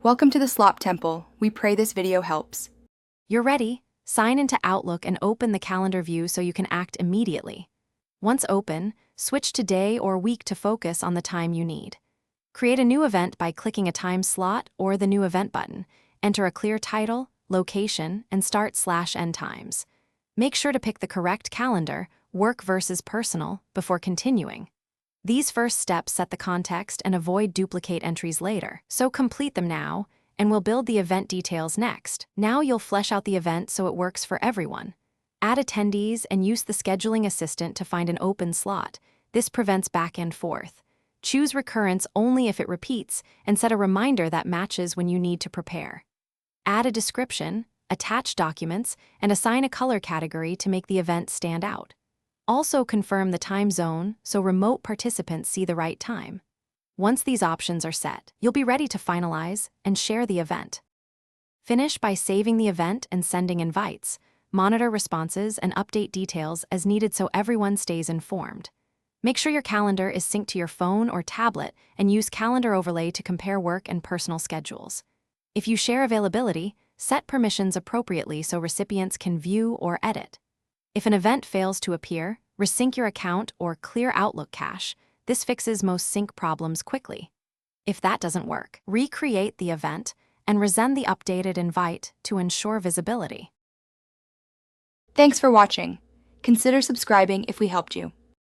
Welcome to the Slop Temple. We pray this video helps. You're ready. Sign into Outlook and open the calendar view so you can act immediately. Once open, switch to day or week to focus on the time you need. Create a new event by clicking a time slot or the New Event button. Enter a clear title, location, and start/end times. Make sure to pick the correct calendar, work versus personal, before continuing. These first steps set the context and avoid duplicate entries later, so complete them now, and we'll build the event details next. Now you'll flesh out the event so it works for everyone. Add attendees and use the scheduling assistant to find an open slot. This prevents back and forth. Choose recurrence only if it repeats, and set a reminder that matches when you need to prepare. Add a description, attach documents, and assign a color category to make the event stand out. Also confirm the time zone so remote participants see the right time. Once these options are set, you'll be ready to finalize and share the event. Finish by saving the event and sending invites. Monitor responses and update details as needed so everyone stays informed. Make sure your calendar is synced to your phone or tablet and use Calendar Overlay to compare work and personal schedules. If you share availability, set permissions appropriately so recipients can view or edit. If an event fails to appear, resync your account or clear Outlook cache. This fixes most sync problems quickly. If that doesn't work, recreate the event and resend the updated invite to ensure visibility. Thanks for watching. Consider subscribing if we helped you.